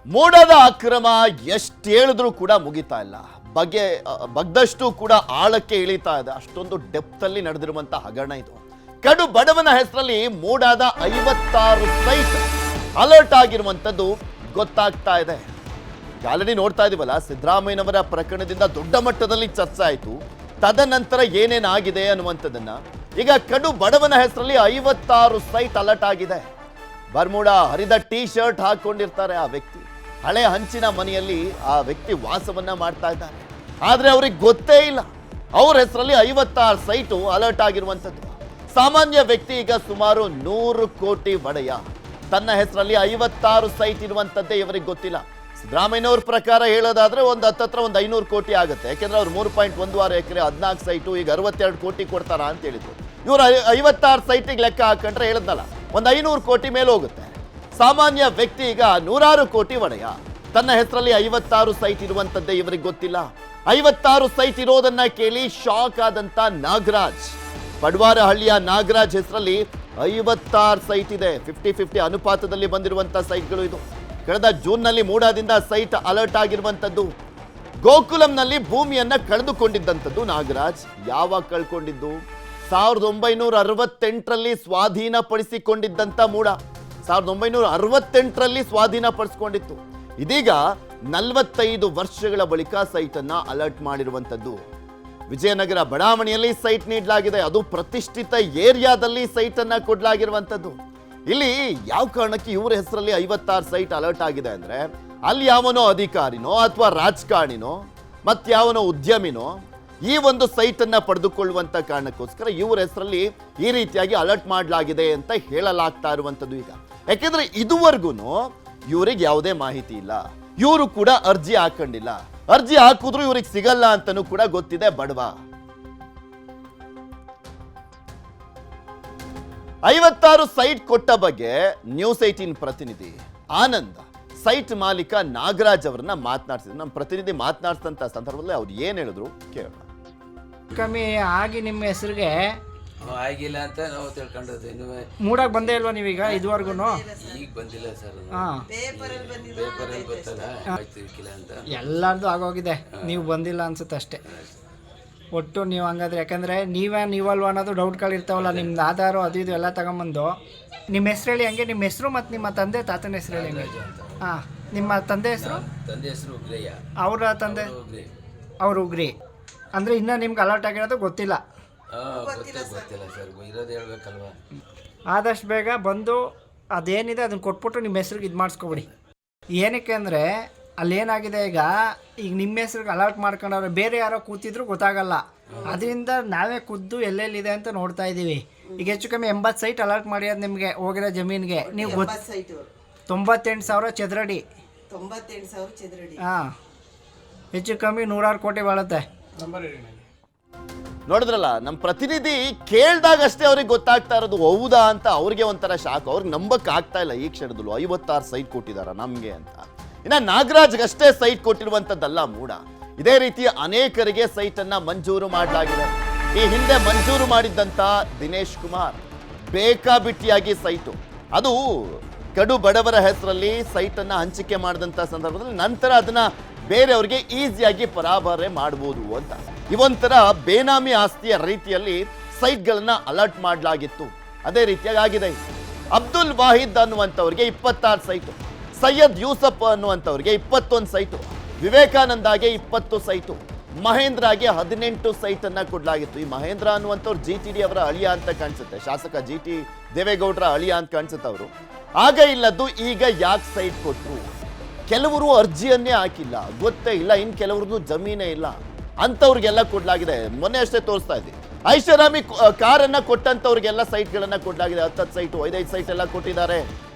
ಮೋಡದ ಅಕ್ರಮ ಎಷ್ಟು ಹೇಳಿದ್ರೂ ಕೂಡ ಮುಗಿತಾ ಇಲ್ಲ. ಬಗ್ದಷ್ಟು ಕೂಡ ಆಳಕ್ಕೆ ಇಳಿತಾ ಇದೆ. ಅಷ್ಟೊಂದು ಡೆಪ್ತ್ ಅಲ್ಲಿ ನಡೆದಿರುವಂತಹ ಹಗರಣ ಇದು. ಕಡು ಬಡವನ ಹೆಸರಲ್ಲಿ ಮೋಡದ 56 ಸೈಟ್ ಅಲರ್ಟ್ ಆಗಿರುವಂತದ್ದು ಗೊತ್ತಾಗ್ತಾ ಇದೆ. ಆಲ್ರೆಡಿ ನೋಡ್ತಾ ಇದೀವಲ್ಲ, ಸಿದ್ದರಾಮಯ್ಯನವರ ಪ್ರಕರಣದಿಂದ ದೊಡ್ಡ ಮಟ್ಟದಲ್ಲಿ ಚರ್ಚೆ ಆಯಿತು. ತದನಂತರ ಏನೇನಾಗಿದೆ ಅನ್ನುವಂಥದ್ದನ್ನ ಈಗ ಕಡು ಬಡವನ ಹೆಸರಲ್ಲಿ 56 ಸೈಟ್ ಅಲರ್ಟ್ ಆಗಿದೆ. ಬರ್ಮುಡಾ ಹರಿದ ಟೀ ಶರ್ಟ್ ಹಾಕೊಂಡಿರ್ತಾರೆ ಆ ವ್ಯಕ್ತಿ. ಹಳೆ ಹಂಚಿನ ಮನೆಯಲ್ಲಿ ಆ ವ್ಯಕ್ತಿ ವಾಸವನ್ನ ಮಾಡ್ತಾ ಇದ್ದಾರೆ. ಆದ್ರೆ ಅವ್ರಿಗೆ ಗೊತ್ತೇ ಇಲ್ಲ ಅವ್ರ ಹೆಸರಲ್ಲಿ 56 ಸೈಟು ಅಲರ್ಟ್ ಆಗಿರುವಂಥದ್ದು. ಸಾಮಾನ್ಯ ವ್ಯಕ್ತಿ ಈಗ ಸುಮಾರು 100 ಕೋಟಿ ಒಡೆಯ. ತನ್ನ ಹೆಸರಲ್ಲಿ 56 ಸೈಟ್ ಇರುವಂಥದ್ದೇ ಇವರಿಗೆ ಗೊತ್ತಿಲ್ಲ. ಸಿದ್ದರಾಮಯ್ಯನವ್ರ ಪ್ರಕಾರ ಹೇಳೋದಾದ್ರೆ ಒಂದು ಹತ್ತತ್ರ ಒಂದು 500 ಕೋಟಿ ಆಗುತ್ತೆ. ಯಾಕೆಂದ್ರೆ ಅವ್ರು 3.16 ಎಕರೆ 14 ಸೈಟು ಈಗ 62 ಕೋಟಿ ಕೊಡ್ತಾರ ಅಂತ ಹೇಳಿದ್ರು. ಇವರು 56 ಸೈಟಿಗೆ ಲೆಕ್ಕ ಹಾಕೊಂಡ್ರೆ ಹೇಳದ್ನಲ್ಲ, ಒಂದು 500 ಕೋಟಿ ಮೇಲೆ ಹೋಗುತ್ತೆ. ಸಾಮಾನ್ಯ ವ್ಯಕ್ತಿ ಈಗ 100 ಕೋಟಿ ಒಡೆಯ. ತನ್ನ ಹೆಸರಲ್ಲಿ 56 ಸೈಟ್ ಇರುವಂತದ್ದೇ ಇವರಿಗೆ ಗೊತ್ತಿಲ್ಲ. 56 ಸೈಟ್ ಇರೋದನ್ನ ಕೇಳಿ ಶಾಕ್ ಆದಂತ ನಾಗರಾಜ್, ಪಡ್ವಾರಹಳ್ಳಿಯ ನಾಗರಾಜ್ ಹೆಸರಲ್ಲಿ 56 ಸೈಟ್ ಇದೆ. 50-50 ಅನುಪಾತದಲ್ಲಿ ಬಂದಿರುವಂತಹ ಸೈಟ್ಗಳು ಇದು. ಕಳೆದ ಜೂನ್ನಲ್ಲಿ ಮೂಡಾದಿಂದ ಸೈಟ್ ಅಲರ್ಟ್ ಆಗಿರುವಂತದ್ದು. ಗೋಕುಲಂನಲ್ಲಿ ಭೂಮಿಯನ್ನ ಕಳೆದುಕೊಂಡಿದ್ದಂಥದ್ದು ನಾಗರಾಜ್. ಯಾವಾಗ ಕಳ್ಕೊಂಡಿದ್ದು? 1968ರಲ್ಲಿ ಸ್ವಾಧೀನಪಡಿಸಿಕೊಂಡಿದ್ದಂಥ ಮೂಡ 1968ರಲ್ಲಿ ಸ್ವಾಧೀನಪಡಿಸಿಕೊಂಡಿತ್ತು. ಇದೀಗ 45 ವರ್ಷಗಳ ಬಳಿಕ ಸೈಟ್ ಅನ್ನ ಅಲರ್ಟ್ ಮಾಡಿರುವಂತದ್ದು. ವಿಜಯನಗರ ಬಡಾವಣೆಯಲ್ಲಿ ಸೈಟ್ ನೀಡಲಾಗಿದೆ. ಅದು ಪ್ರತಿಷ್ಠಿತ ಏರಿಯಾದಲ್ಲಿ ಸೈಟ್ ಅನ್ನ ಕೊಡಲಾಗಿರುವಂತದ್ದು. ಇಲ್ಲಿ ಯಾವ ಕಾರಣಕ್ಕೆ ಇವರ ಹೆಸರಲ್ಲಿ 56 ಸೈಟ್ ಅಲರ್ಟ್ ಆಗಿದೆ ಅಂದ್ರೆ, ಅಲ್ಲಿ ಯಾವನೋ ಅಧಿಕಾರಿನೋ ಅಥವಾ ರಾಜಕಾರಣಿನೋ ಮತ್ತಾವನೋ ಉದ್ಯಮಿನೋ ಈ ಒಂದು ಸೈಟ್ ಅನ್ನ ಪಡೆದುಕೊಳ್ಳುವಂತ ಕಾರಣಕ್ಕೋಸ್ಕರ ಇವರ ಹೆಸರಲ್ಲಿ ಈ ರೀತಿಯಾಗಿ ಅಲರ್ಟ್ ಮಾಡಲಾಗಿದೆ ಅಂತ ಹೇಳಲಾಗ್ತಾ ಇರುವಂತದ್ದು ಈಗ. ಯಾಕೆಂದ್ರೆ ಇದುವರೆಗೂ ಇವರಿಗೆ ಯಾವುದೇ ಮಾಹಿತಿ ಇಲ್ಲ. ಇವರು ಕೂಡ ಅರ್ಜಿ ಹಾಕೊಂಡಿಲ್ಲ. ಅರ್ಜಿ ಹಾಕಿದ್ರು ಇವ್ರಿಗೆ ಸಿಗಲ್ಲ ಅಂತನೂ ಕೂಡ ಗೊತ್ತಿದೆ ಬಡವ. 56 ಸೈಟ್ ಕೊಟ್ಟ ಬಗ್ಗೆ ನ್ಯೂಸ್ 18 ಪ್ರತಿನಿಧಿ ಆನಂದ್ ಸೈಟ್ ಮಾಲೀಕ ನಾಗರಾಜ್ ಅವರನ್ನ ಮಾತನಾಡ್ಸಿದ್ರು. ನಮ್ಮ ಪ್ರತಿನಿಧಿ ಮಾತನಾಡ್ತಂತ ಸಂದರ್ಭದಲ್ಲಿ ಅವ್ರು ಏನ್ ಹೇಳಿದ್ರು ಕೇಳೋಣ. ಕಮ್ಮಿ ಆಗಿ ನಿಮ್ಮ ಹೆಸರಿಗೆ ಆಗಿಲ್ಲ ಅಂತ ನಾವು ತಿಳ್ಕೊಂಡದ್ದು. ಇನ್ನು ಮೂಡಾಕ್ ಬಂದೇ ಇಲ್ವಾ ನೀವೀಗ ಇದುವರೆಗೂ? ಈಗ ಬಂದಿಲ್ಲ ಸರ್. ಹಾಂ, ಪೇಪರಲ್ಲಿ ಬರ್ತಲ್ಲ ಆಯ್ತಿರ್ಕಿಲ್ಲ ಅಂತ ಎಲ್ಲರದು ಆಗೋಗಿದೆ. ನೀವು ಬಂದಿಲ್ಲ ಅನ್ಸುತ್ತೆ ಅಷ್ಟೇ. ಒಟ್ಟು ನೀವು ಹಂಗಾದ್ರೆ, ಯಾಕಂದರೆ ನೀವಲ್ವ ಅನ್ನೋದು ಡೌಟ್ಗಳಿರ್ತಾವಲ್ಲ. ನಿಮ್ದು ಆಧಾರು ಅದು ಇದು ಎಲ್ಲ ತಗೊಂಬಂದು ನಿಮ್ಮ ಹೆಸ್ರು ಹೇಳಿ. ಹಂಗೆ ನಿಮ್ಮ ಹೆಸರು ಮತ್ತು ನಿಮ್ಮ ತಂದೆ ತಾತನ ಹೆಸರು ಹೇಳಿ ಹಂಗೆ. ಹಾಂ, ನಿಮ್ಮ ತಂದೆ ಹೆಸರು? ತಂದೆ ಹೆಸರು ಉಗ್ರಯ್ಯ. ಅವರ ತಂದೆ ಅವರು ಉಗ್ರಿ. ಅಂದರೆ ಇನ್ನೂ ನಿಮ್ಗೆ ಅಲರ್ಟ್ ಆಗಿರೋದು ಗೊತ್ತಿಲ್ಲ. ಗೊತ್ತಿಲ್ಲ ಸರ್, ಇರೋದು ಹೇಳ್ಬೇಕಲ್ವಾ. ಆದಷ್ಟು ಬೇಗ ಬಂದು ಅದೇನಿದೆ ಅದನ್ನು ಕೊಟ್ಬಿಟ್ಟು ನಿಮ್ಮ ಹೆಸ್ರಿಗೆ ಇದು ಮಾಡಿಸ್ಕೊಬಿಡಿ. ಏನಕ್ಕೆ ಅಂದರೆ ಅಲ್ಲೇನಾಗಿದೆ, ಈಗ ನಿಮ್ಮ ಹೆಸ್ರಿಗೆ ಅಲರ್ಟ್ ಮಾಡ್ಕೊಂಡವ್ರೆ, ಬೇರೆ ಯಾರೋ ಕೂತಿದ್ರು ಗೊತ್ತಾಗಲ್ಲ. ಅದರಿಂದ ನಾವೇ ಖುದ್ದು ಎಲ್ಲೆಲ್ಲಿದೆ ಅಂತ ನೋಡ್ತಾ ಇದ್ದೀವಿ. ಈಗ ಹೆಚ್ಚು ಕಮ್ಮಿ 80 ಸೈಟ್ ಅಲರ್ಟ್ ಮಾಡಿರೋದು ನಿಮಗೆ ಹೋಗಿರೋ ಜಮೀನಿಗೆ. ನೀವು 98,000 ಚದರಡಿ. ಹಾಂ, ಹೆಚ್ಚು ಕಮ್ಮಿ 106 ಕೋಟಿ ಬಾಳುತ್ತೆ. ನೋಡಿದ್ರಲ್ಲ, ನಮ್ಮ ಪ್ರತಿನಿಧಿ ಕೇಳ್ದಾಗಷ್ಟೇ ಅವ್ರಿಗೆ ಗೊತ್ತಾಗ್ತಾ ಇರೋದು ಹೌದಾ ಅಂತ. ಅವ್ರಿಗೆ ಒಂಥರ ಶಾಕ್. ಅವ್ರಿಗೆ ನಂಬಕ್ ಆಗ್ತಾ ಇಲ್ಲ ಈ ಕ್ಷಣದಲ್ಲೂ 56 ಸೈಟ್ ಕೊಟ್ಟಿದಾರ ನಮ್ಗೆ ಅಂತ. ಇನ್ನ ನಾಗರಾಜ್ಗಷ್ಟೇ ಸೈಟ್ ಕೊಟ್ಟಿರುವಂತದ್ದಲ್ಲ ಮೂಡ. ಇದೇ ರೀತಿ ಅನೇಕರಿಗೆ ಸೈಟ್ ಅನ್ನ ಮಂಜೂರು ಮಾಡಲಾಗಿದೆ. ಈ ಹಿಂದೆ ಮಂಜೂರು ಮಾಡಿದ್ದಂತ ದಿನೇಶ್ ಕುಮಾರ್ ಬೇಕಾಬಿಟ್ಟಿಯಾಗಿ ಸೈಟು, ಅದು ಕಡು ಬಡವರ ಹೆಸರಲ್ಲಿ ಸೈಟ್ ಅನ್ನ ಹಂಚಿಕೆ ಮಾಡಿದಂತ ಸಂದರ್ಭದಲ್ಲಿ ನಂತರ ಅದನ್ನ ಬೇರೆಯವ್ರಿಗೆ ಈಸಿಯಾಗಿ ಪರಾಭಾರೆ ಮಾಡಬಹುದು ಅಂತ ಇವೊಂಥರ ಬೇನಾಮಿ ಆಸ್ತಿಯ ರೀತಿಯಲ್ಲಿ ಸೈಟ್ಗಳನ್ನ ಅಲರ್ಟ್ ಮಾಡಲಾಗಿತ್ತು. ಅದೇ ರೀತಿಯಾಗಿ ಆಗಿದೆ. ಅಬ್ದುಲ್ ವಾಹಿದ್ ಅನ್ನುವಂಥವ್ರಿಗೆ 26 ಸೈಟು, ಸೈಯದ್ ಯೂಸಫ್ ಅನ್ನುವಂಥವ್ರಿಗೆ 21 ಸೈಟು, ವಿವೇಕಾನಂದಗೆ 20 ಸೈಟು, ಮಹೇಂದ್ರಗೆ 18 ಸೈಟ್ ಅನ್ನ ಕೊಡಲಾಗಿತ್ತು. ಈ ಮಹೇಂದ್ರ ಅನ್ನುವಂಥವ್ರು GTD ಅವರ ಅಳಿಯ ಅಂತ ಕಾಣಿಸುತ್ತೆ. ಶಾಸಕ GT ದೇವೇಗೌಡರ ಅಳಿಯ ಅಂತ ಕಾಣಿಸುತ್ತೆ ಅವರು. ಆಗ ಇಲ್ಲದ್ದು ಈಗ ಯಾಕೆ ಸೈಟ್ ಕೊಟ್ಟರು? ಕೆಲವರು ಅರ್ಜಿಯನ್ನೇ ಹಾಕಿಲ್ಲ, ಗೊತ್ತೇ ಇಲ್ಲ. ಇನ್ನು ಕೆಲವ್ರದ್ದು ಜಮೀನೇ ಇಲ್ಲ, ಅಂಥವ್ರಿಗೆಲ್ಲ ಕೊಡಲಾಗಿದೆ. ಮೊನ್ನೆ ಅಷ್ಟೇ ತೋರಿಸ್ತಾ ಇದ್ವಿ, ಐಷಾರಾಮಿ ಕಾರನ್ನ ಕೊಟ್ಟಂಥವ್ರಿಗೆಲ್ಲ ಸೈಟ್ಗಳನ್ನ ಕೊಡಲಾಗಿದೆ. 10 ಸೈಟು 5 ಸೈಟ್ ಎಲ್ಲ ಕೊಟ್ಟಿದ್ದಾರೆ.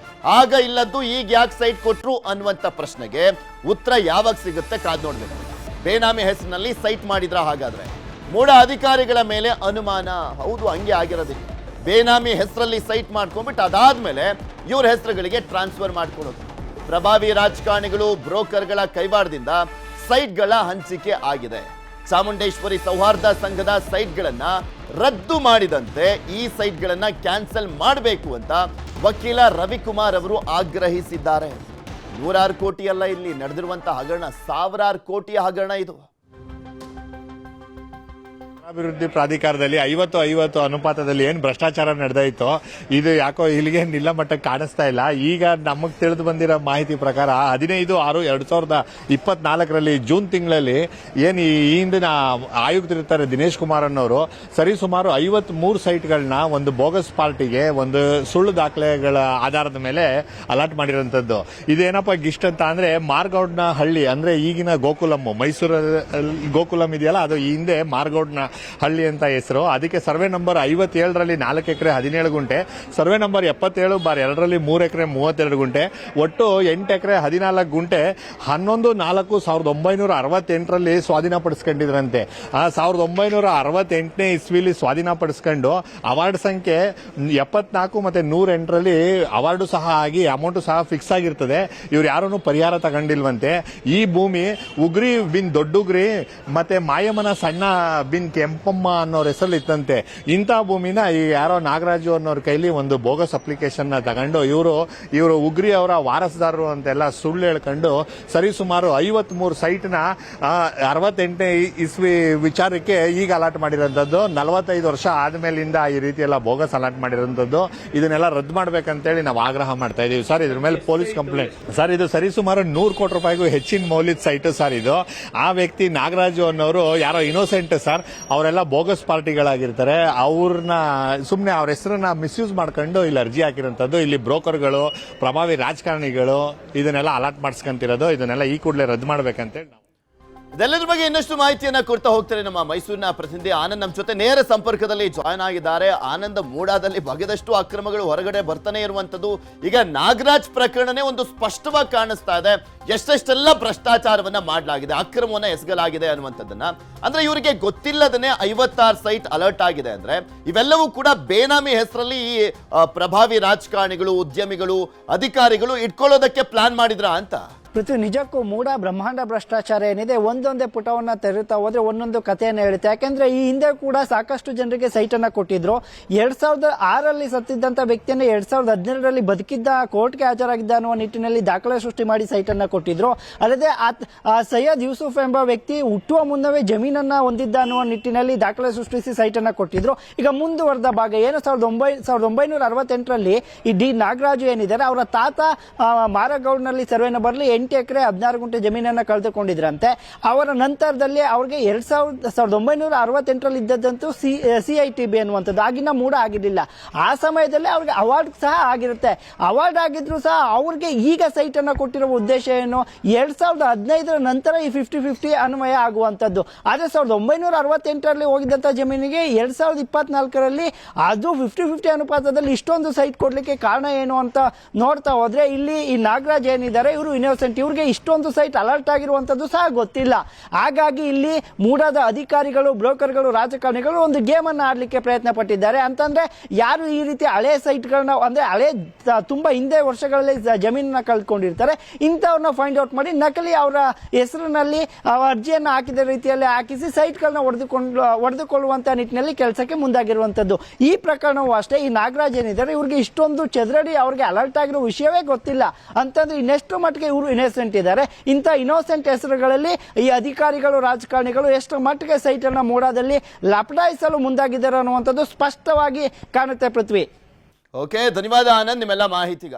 ಆಗ ಇಲ್ಲದ್ದು ಈಗ ಯಾಕೆ ಸೈಟ್ ಕೊಟ್ರು ಅನ್ನುವಂಥ ಪ್ರಶ್ನೆಗೆ ಉತ್ತರ ಯಾವಾಗ ಸಿಗುತ್ತೆ ಕಾದ್ ನೋಡ್ಬೇಕು. ಬೇನಾಮಿ ಹೆಸರಿನಲ್ಲಿ ಸೈಟ್ ಮಾಡಿದ್ರ? ಹಾಗಾದ್ರೆ ಮೂಡ ಅಧಿಕಾರಿಗಳ ಮೇಲೆ ಅನುಮಾನ. ಹೌದು, ಹಂಗೆ ಆಗಿರೋದಿಲ್ಲ. ಬೇನಾಮಿ ಹೆಸರಲ್ಲಿ ಸೈಟ್ ಮಾಡ್ಕೊಂಡ್ಬಿಟ್ಟು ಅದಾದ್ಮೇಲೆ ಇವ್ರ ಹೆಸರುಗಳಿಗೆ ಟ್ರಾನ್ಸ್ಫರ್ ಮಾಡ್ಕೊಡೋದು. ಪ್ರಭಾವಿ ರಾಜಕಾರಣಿಗಳು, ಬ್ರೋಕರ್ಗಳ ಕೈವಾಡದಿಂದ ಸೈಟ್ಗಳ ಹಂಚಿಕೆ ಆಗಿದೆ. ಚಾಮುಂಡೇಶ್ವರಿ ಸೌಹಾರ್ದ ಸಂಘದ ಸೈಟ್ಗಳನ್ನ ರದ್ದು ಮಾಡಿದಂತೆ ಈ ಸೈಟ್ಗಳನ್ನ ಕ್ಯಾನ್ಸಲ್ ಮಾಡಬೇಕು ಅಂತ ವಕೀಲ ರವಿಕುಮಾರ್ ಅವರು ಆಗ್ರಹಿಸಿದ್ದಾರೆ. ನೂರಾರು ಕೋಟಿ ಅಲ್ಲ ಇಲ್ಲಿ ನಡೆದಿರುವಂತಹ ಹಗರಣ, ಸಾವಿರಾರು ಕೋಟಿಯ ಹಗರಣ ಇದು. ಅಭಿವೃದ್ಧಿ ಪ್ರಾಧಿಕಾರದಲ್ಲಿ 50-50 ಅನುಪಾತದಲ್ಲಿ ಏನ್ ಭ್ರಷ್ಟಾಚಾರ ನಡೆದಾಯ್ತೋ ಇದು ಯಾಕೋ ಇಲ್ಲಿಗೆ ನಿಲ್ಲ ಮಟ್ಟಕ್ಕೆ ಕಾಣಿಸ್ತಾ ಇಲ್ಲ. ಈಗ ನಮಗ್ ತಿಳಿದು ಬಂದಿರೋ ಮಾಹಿತಿ ಪ್ರಕಾರ 15/6/2024 ಜೂನ್ ತಿಂಗಳಲ್ಲಿ ಏನ್ ಈ ಹಿಂದಿನ ಆಯುಕ್ತರಿರ್ತಾರೆ ದಿನೇಶ್ ಕುಮಾರ್ ಅನ್ನೋರು ಸರಿಸುಮಾರು 53 ಸೈಟ್ಗಳನ್ನ ಒಂದು ಬೋಗಸ್ ಪಾರ್ಟಿಗೆ ಒಂದು ಸುಳ್ಳು ದಾಖಲೆಗಳ ಆಧಾರದ ಮೇಲೆ ಅಲಾಟ್ ಮಾಡಿರೋಂಥದ್ದು. ಇದೇನಪ್ಪ ಗಿಸ್ಟ್ ಅಂತ ಅಂದ್ರೆ ಮಾರ್ಗೌಡ್ನ ಹಳ್ಳಿ ಅಂದ್ರೆ ಈಗಿನ ಗೋಕುಲಂ, ಮೈಸೂರಲ್ಲಿ ಗೋಕುಲಂ ಇದೆಯಲ್ಲ ಅದು ಈ ಹಿಂದೆ ಮಾರ್ಗೌಡ್ನ ಹಳ್ಳಿ ಅಂತ ಹೆಸರು. ಅದಕ್ಕೆ ಸರ್ವೆ ನಂಬರ್ 57ರಲ್ಲಿ 4 ಎಕರೆ 17 ಗುಂಟೆ, ಸರ್ವೆ ನಂಬರ್ 77/2ರಲ್ಲಿ 3 ಎಕರೆ 32 ಗುಂಟೆ, ಒಟ್ಟು 8 ಎಕರೆ 14 ಗುಂಟೆ 11/4/1968ರಲ್ಲಿ ಸ್ವಾಧೀನಪಡಿಸ್ಕೊಂಡಿದ್ರಂತೆ. 1968ನೇ ಇಸ್ವಿಲಿ ಸ್ವಾಧೀನಪಡಿಸ್ಕೊಂಡು ಅವಾರ್ಡ್ ಸಂಖ್ಯೆ 74 ಮತ್ತೆ 108ರಲ್ಲಿ ಅವಾರ್ಡು ಸಹ ಆಗಿ ಅಮೌಂಟ್ ಸಹ ಫಿಕ್ಸ್ ಆಗಿರ್ತದೆ. ಇವ್ರು ಯಾರೂ ಪರಿಹಾರ ತಗೊಂಡಿಲ್ವಂತೆ. ಈ ಭೂಮಿ ಉಗ್ರಿ ಬಿನ್ ದೊಡ್ಡುಗ್ರಿ ಮತ್ತೆ ಮಾಯಮ್ಮನ ಸಣ್ಣ ಬಿನ್ ಕೆಂಪಮ್ಮ ಅನ್ನೋರ ಹೆಸರಲ್ಲಿ ಇತ್ತಂತೆ. ಇಂಥ ಭೂಮಿನ ಈ ಯಾರೋ ನಾಗರಾಜು ಅನ್ನೋರ ಕೈಲಿ ಒಂದು ಬೋಗಸ್ ಅಪ್ಲಿಕೇಶನ್ ನ ತಗೊಂಡು ಇವರು ಉಗ್ರಿ ಅವರ ವಾರಸದಾರರು ಅಂತೆಲ್ಲ ಸುಳ್ಳು ಹೇಳ್ಕೊಂಡು ಸರಿಸುಮಾರು 53 ಸೈಟ್ನ 68ನೇ ಇಸ್ವಿ ವಿಚಾರಕ್ಕೆ ಈಗ ಅಲಾಟ್ ಮಾಡಿರೋಂಥದ್ದು. 45 ವರ್ಷ ಆದ್ಮೇಲಿಂದ ಈ ರೀತಿ ಎಲ್ಲ ಬೋಗಸ್ ಅಲಾಟ್ ಮಾಡಿರೋಂಥದ್ದು. ಇದನ್ನೆಲ್ಲ ರದ್ದು ಮಾಡ್ಬೇಕಂತೇಳಿ ನಾವು ಆಗ್ರಹ ಮಾಡ್ತಾ ಇದೀವಿ ಸರ್. ಇದ್ರ ಮೇಲೆ ಪೊಲೀಸ್ ಕಂಪ್ಲೇಂಟ್ ಸರ್. ಇದು ಸರಿಸುಮಾರು 100 ಕೋಟಿ ರೂಪಾಯಿಗೂ ಹೆಚ್ಚಿನ ಮೌಲ್ಯದ ಸೈಟ್ ಸರ್ ಇದು. ಆ ವ್ಯಕ್ತಿ ನಾಗರಾಜು ಅನ್ನೋರು ಯಾರೋ ಇನ್ನೋಸೆಂಟ್ ಸರ್, ಅವರೆಲ್ಲ ಬೋಗಸ್ ಪಾರ್ಟಿಗಳಾಗಿರ್ತಾರೆ. ಅವ್ರನ್ನ ಸುಮ್ಮನೆ ಅವ್ರ ಹೆಸರನ್ನ ಮಿಸ್ಯೂಸ್ ಮಾಡ್ಕೊಂಡು ಇಲ್ಲಿ ಅರ್ಜಿ ಹಾಕಿರೋಂಥದ್ದು. ಇಲ್ಲಿ ಬ್ರೋಕರ್ಗಳು, ಪ್ರಭಾವಿ ರಾಜಕಾರಣಿಗಳು ಇದನ್ನೆಲ್ಲ ಅಲಾಟ್ ಮಾಡಿಸ್ಕೊಂತಿರೋದು. ಇದನ್ನೆಲ್ಲ ಈ ಕೂಡಲೇ ರದ್ದು ಮಾಡ್ಬೇಕಂತೇಳಿ ಇದೆಲ್ಲದ್ರ ಬಗ್ಗೆ ಇನ್ನಷ್ಟು ಮಾಹಿತಿಯನ್ನ ಕೊಡ್ತಾ ಹೋಗ್ತಾರೆ ನಮ್ಮ ಮೈಸೂರಿನ ಪ್ರತಿನಿಧಿ ಆನಂದ್ ನಮ್ಮ ಜೊತೆ ನೇರ ಸಂಪರ್ಕದಲ್ಲಿ ಜಾಯ್ನ್ ಆಗಿದ್ದಾರೆ. ಆನಂದ್, ಮೂಡಾದಲ್ಲಿ ಬಗೆದಷ್ಟು ಅಕ್ರಮಗಳು ಹೊರಗಡೆ ಬರ್ತಾನೆ ಇರುವಂತದ್ದು. ಈಗ ನಾಗರಾಜ್ ಪ್ರಕರಣನೇ ಒಂದು ಸ್ಪಷ್ಟವಾಗಿ ಕಾಣಿಸ್ತಾ ಇದೆ. ಎಷ್ಟೆಷ್ಟೆಲ್ಲ ಭ್ರಷ್ಟಾಚಾರವನ್ನ ಮಾಡಲಾಗಿದೆ, ಅಕ್ರಮವನ್ನ ಎಸಗಲಾಗಿದೆ ಅನ್ನುವಂಥದ್ದನ್ನ. ಅಂದ್ರೆ ಇವರಿಗೆ ಗೊತ್ತಿಲ್ಲದನೆ 56 ಸೈಟ್ ಅಲರ್ಟ್ ಆಗಿದೆ ಅಂದ್ರೆ ಇವೆಲ್ಲವೂ ಕೂಡ ಬೇನಾಮಿ ಹೆಸರಲ್ಲಿ ಈ ಪ್ರಭಾವಿ ರಾಜಕಾರಣಿಗಳು, ಉದ್ಯಮಿಗಳು, ಅಧಿಕಾರಿಗಳು ಇಟ್ಕೊಳ್ಳೋದಕ್ಕೆ ಪ್ಲಾನ್ ಮಾಡಿದ್ರ ಅಂತ. ನಿಜಕ್ಕೂ ಮೂಡ ಬ್ರಹ್ಮಾಂಡ ಭ್ರಷ್ಟಾಚಾರ ಏನಿದೆ ಒಂದೊಂದೇ ಪುಟವನ್ನ ತೆರೆಯುತ್ತಾ ಹೋದ್ರೆ ಒಂದೊಂದು ಕಥೆಯನ್ನು ಹೇಳುತ್ತೆ. ಯಾಕೆಂದ್ರೆ ಈ ಹಿಂದೆ ಕೂಡ ಸಾಕಷ್ಟು ಜನರಿಗೆ ಸೈಟ್ ಅನ್ನ ಕೊಟ್ಟಿದ್ರು. 2006ರಲ್ಲಿ ಸತ್ತಿದ್ದಂತ ವ್ಯಕ್ತಿಯನ್ನ 2017ರಲ್ಲಿ ಬದುಕಿದ್ದ ಕೋರ್ಟ್ಗೆ ಹಾಜರಾಗಿದ್ದ ಅನ್ನುವ ನಿಟ್ಟಿನಲ್ಲಿ ದಾಖಲೆ ಸೃಷ್ಟಿ ಮಾಡಿ ಸೈಟ್ ಅನ್ನ ಕೊಟ್ಟಿದ್ರು. ಅಲ್ಲದೆ ಸೈಯದ್ ಯೂಸುಫ್ ಎಂಬ ವ್ಯಕ್ತಿ ಹುಟ್ಟುವ ಮುನ್ನವೇ ಜಮೀನನ್ನ ಹೊಂದಿದ್ದ ಅನ್ನುವ ನಿಟ್ಟಿನಲ್ಲಿ ದಾಖಲೆ ಸೃಷ್ಟಿಸಿ ಸೈಟ್ ಅನ್ನ ಕೊಟ್ಟಿದ್ರು. ಈಗ ಮುಂದುವರೆದ ಭಾಗ ಏನು 1968ರಲ್ಲಿ ಈ ಡಿ ನಾಗರಾಜು ಏನಿದ್ದಾರೆ ಅವರ ತಾತ ಮಾರಗೌಡ್ನಲ್ಲಿ ಸರ್ವೆ ನಂಬರ್ಲಿ 8 ಎಕರೆ 16 ಗುಂಟೆ ಜಮೀನನ್ನ ಕಳೆದುಕೊಂಡಿದ್ರಂತೆ. ಅವರ ನಂತರದಲ್ಲಿ ಅವ್ರಿಗೆ 1968ರಲ್ಲಿ ಇದ್ದದ್ದಂತೂ CITB ಅನ್ನುವಂಥದ್ದು ಆಗಿನ ಮೂಡ ಆಗಿರಲಿಲ್ಲ. ಆ ಸಮಯದಲ್ಲಿ ಅವ್ರಿಗೆ ಅವಾರ್ಡ್ ಸಹ ಆಗಿರುತ್ತೆ. ಅವಾರ್ಡ್ ಆಗಿದ್ರು ಸಹ ಅವ್ರಿಗೆ ಈಗ ಸೈಟ್ ಅನ್ನ ಕೊಟ್ಟಿರುವ ಉದ್ದೇಶ ಏನು, 2015ರ ನಂತರ ಈ 50-50 ಅನ್ವಯ ಆಗುವಂತದ್ದು. ಆದ್ರೆ 1968ರಲ್ಲಿ ಹೋಗಿದ್ದಂತ ಜಮೀನಿಗೆ 2024ರಲ್ಲಿ ಅದು 50-50 ಅನುಪಾತದಲ್ಲಿ ಇಷ್ಟೊಂದು ಸೈಟ್ ಕೊಡ್ಲಿಕ್ಕೆ ಕಾರಣ ಏನು ಅಂತ ನೋಡ್ತಾ ಹೋದ್ರೆ ಇಲ್ಲಿ ಈ ನಾಗರಾಜ್ ಏನಿದ್ದಾರೆ ಇವರು ಇನ್ನೋಸೆಂಟ್, ಇವ್ರಿಗೆ ಇಷ್ಟೊಂದು ಸೈಟ್ ಅಲರ್ಟ್ ಆಗಿರುವಂತದ್ದು ಸಹ ಗೊತ್ತಿಲ್ಲ. ಹಾಗಾಗಿ ಇಲ್ಲಿ ಮೂಡಾದ ಅಧಿಕಾರಿಗಳು, ಬ್ರೋಕರ್ಗಳು, ರಾಜಕಾರಣಿಗಳು ಒಂದು ಗೇಮ್ ಅನ್ನ ಆಡ್ಲಿಕ್ಕೆ ಪ್ರಯತ್ನ ಪಟ್ಟಿದ್ದಾರೆ. ಅಂತಂದ್ರೆ ಯಾರು ಈ ರೀತಿ ಹಳೆ ಸೈಟ್ಗಳನ್ನ ಅಂದ್ರೆ ಹಳೆ ತುಂಬಾ ಹಿಂದೆ ವರ್ಷಗಳಲ್ಲಿ ಜಮೀನನ್ನ ಕಳ್ಕೊಂಡಿರ್ತಾರೆ ಇಂಥವ್ರನ್ನ ಫೈಂಡ್ ಔಟ್ ಮಾಡಿ ನಕಲಿ ಅವರ ಹೆಸರಿನಲ್ಲಿ ಅರ್ಜಿಯನ್ನ ಹಾಕಿದ ರೀತಿಯಲ್ಲಿ ಹಾಕಿಸಿ ಸೈಟ್ಗಳನ್ನ ಹೊಡೆದುಕೊಳ್ಳುವಂತ ನಿಟ್ಟಿನಲ್ಲಿ ಕೆಲಸಕ್ಕೆ ಮುಂದಾಗಿರುವಂತದ್ದು. ಈ ಪ್ರಕರಣವೂ ಅಷ್ಟೇ. ಈ ನಾಗರಾಜ್ ಏನಿದ್ದಾರೆ ಇವ್ರಿಗೆ ಇಷ್ಟೊಂದು ಚದರಡಿ ಅವ್ರಿಗೆ ಅಲರ್ಟ್ ಆಗಿರೋ ವಿಷಯವೇ ಗೊತ್ತಿಲ್ಲ ಅಂತಂದ್ರೆ ಇನ್ನೆಷ್ಟು ಮಟ್ಟಿಗೆ ಇವರು ಇನ್ನೋಸೆಂಟ್ ಇದ್ದಾರೆ. ಇಂಥ ಇನ್ನೋಸೆಂಟ್ ಹೆಸರುಗಳಲ್ಲಿ ಈ ಅಧಿಕಾರಿಗಳು, ರಾಜಕಾರಣಿಗಳು ಎಷ್ಟು ಮಟ್ಟಿಗೆ ಸೈಟ್ ಅನ್ನ ಮೂಡಾದಲ್ಲಿ ಲಪಟಾಯಿಸಲು ಮುಂದಾಗಿದ್ದಾರೆ ಅನ್ನುವಂಥದ್ದು ಸ್ಪಷ್ಟವಾಗಿ ಕಾಣುತ್ತೆ. ಪೃಥ್ವಿ. ಓಕೆ, ಧನ್ಯವಾದ ಆನಂದ್ ನಿಮ್ಮೆಲ್ಲ ಮಾಹಿತಿಗಾಗಿ.